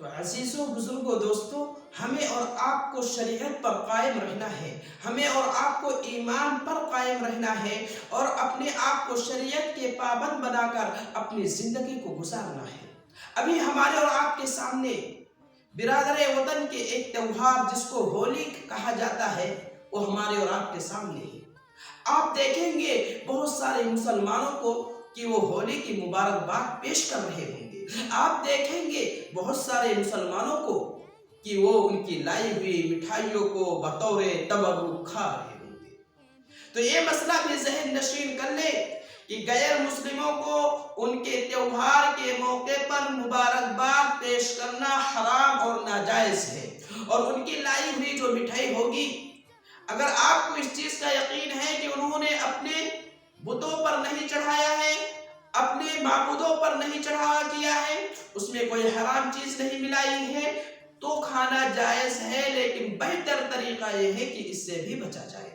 تو عزیزوں بزرگوں دوستوں، ہمیں اور آپ کو شریعت پر قائم رہنا ہے، ہمیں اور آپ کو ایمان پر قائم رہنا ہے اور اپنے آپ کو شریعت کے پابند بنا کر اپنی زندگی کو گزارنا ہے۔ ابھی ہمارے اور آپ کے سامنے برادر وطن کے ایک تہوار جس کو ہولی کہا جاتا ہے، وہ ہمارے اور آپ کے سامنے ہے۔ آپ دیکھیں گے بہت سارے مسلمانوں کو کہ وہ ہولی کی مبارکباد پیش کر رہے ہوں گے۔ آپ دیکھیں گے بہت سارے مسلمانوں کو کہ وہ ان کی لائی ہوئی مٹھائیوں کو بطور تبرک کھا رہے ہوں گے۔ تو یہ مسئلہ بھی ذہن نشین کر لے کہ غیر مسلموں کو ان کے تہوار کے موقع پر مبارکباد پیش کرنا حرام اور ناجائز ہے، اور ان کی لائی ہوئی جو مٹھائی ہوگی، اگر آپ کو اس چیز کا یقین ہے کہ انہوں نے اپنے بتوں پر نہیں چڑھایا ہے، اپنے معبودوں پر نہیں چڑھاوا کیا ہے، اس میں کوئی حرام چیز نہیں ملائی ہے، تو کھانا جائز ہے، لیکن بہتر طریقہ یہ ہے کہ اس سے بھی بچا جائے۔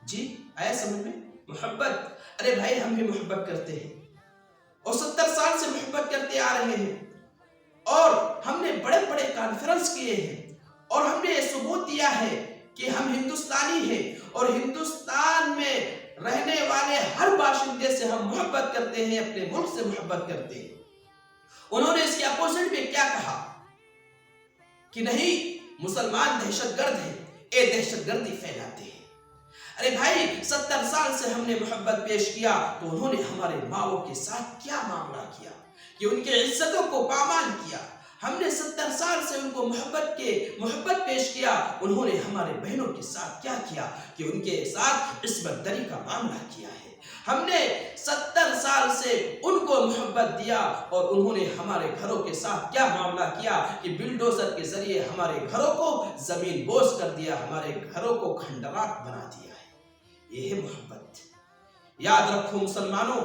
جی آیا سمجھ میں؟ محبت، ارے بھائی ہم بھی محبت کرتے ہیں اور 70 سال سے محبت کرتے آ رہے ہیں، اور ہم نے بڑے بڑے کانفرنس کیے ہیں، اور ہم نے یہ ثبوت دیا ہے کہ ہم ہندوستانی ہیں، اور ہندوستان میں رہنے والے ہر باشندے سے ہم محبت کرتے ہیں، اپنے ملک سے محبت کرتے ہیں۔ انہوں نے اس کے اپوزٹ میں کیا کہا کہ نہیں مسلمان دہشت گرد ہیں، اے دہشت گردی پھیلاتے ہیں۔ ارے بھائی 70 سال سے ہم نے محبت پیش کیا، تو انہوں نے ہمارے ماؤں کے ساتھ کیا معاملہ کیا کہ ان کے عزتوں کو پامال کیا۔ ہم نے 70 سال سے ان کو محبت پیش کیا، انہوں نے ہمارے بہنوں کے ساتھ کیا کیا کہ ان کے ساتھ عصمت دری کا معاملہ کیا ہے۔ ہم نے 70 سال سے ان کو محبت دیا، اور انہوں نے ہمارے گھروں کے ساتھ کیا معاملہ کیا کہ بلڈوزر کے ذریعے ہمارے گھروں کو زمین بوس کر دیا، ہمارے گھروں کو کھنڈرات بنا دیا ہے۔ یہ ہے محبت۔ یاد رکھو مسلمانوں،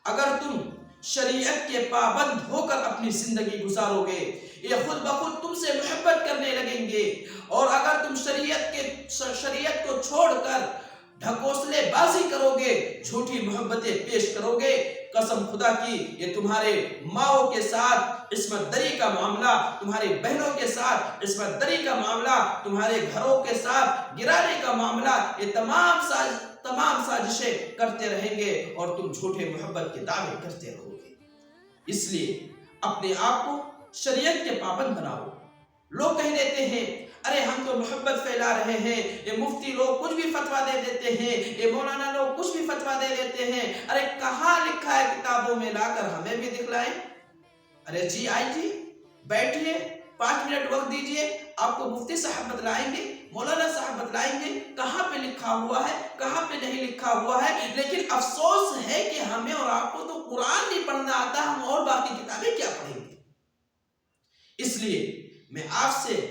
اگر تم شریعت کے پابند ہو کر اپنی زندگی گزارو گے، یہ خود بخود تم سے محبت کرنے لگیں گے، اور اگر تم شریعت کو چھوڑ کر ڈھکوسلے بازی کرو گے، جھوٹی محبتیں پیش کرو گے، قسم خدا کی یہ تمہارے ماؤں کے ساتھ عصمت دری کا معاملہ، تمہاری بہنوں کے ساتھ عصمت دری کا معاملہ، تمہارے گھروں کے ساتھ گرانے کا معاملہ، یہ تمام سازشیں کرتے رہیں گے، اور تم جھوٹے محبت کے دعوے کرتے رہو گے۔ اس لیے اپنے آپ کو شریعت کے پابند بناؤ۔ لوگ کہہ دیتے ہیں ارے ہم تو محبت پھیلا رہے ہیں، یہ مفتی لوگ کچھ بھی فتویٰ دے دیتے ہیں، یہ مولانا لوگ کچھ بھی فتویٰ دے دیتے ہیں، ارے کہاں لکھا ہے کتابوں میں؟ لا کر ہمیں بھی دکھلائیں۔ ارے جی آئیے، بیٹھیے، 5 منٹ وقت دیجئے، آپ کو مفتی صاحب بتلائیں گے، مولانا صاحب بتلائیں گے کہاں پہ لکھا ہوا ہے، کہاں پہ نہیں لکھا ہوا ہے۔ لیکن افسوس ہے کہ ہمیں اور آپ کو تو قرآن نہیں پڑھنا آتا، ہم اور باقی کتابیں کیا پڑھیں گے؟ اس لیے میں آپ سے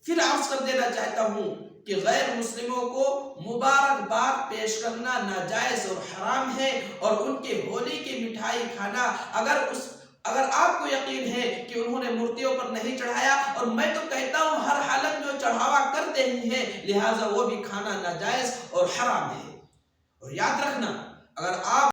پھر عرض کر دینا چاہتا ہوں کہ غیر مسلموں کو مبارکباد پیش کرنا ناجائز اور حرام ہے، اور ان کے ہولی کی مٹھائی کھانا، اگر آپ کو یقین ہے کہ انہوں نے مورتیوں پر نہیں چڑھایا، اور میں تو کہتا ہوں ہر حالت میں چڑھاوا کرتے ہی ہیں، لہٰذا وہ بھی کھانا ناجائز اور حرام ہے۔ اور یاد رکھنا، اگر آپ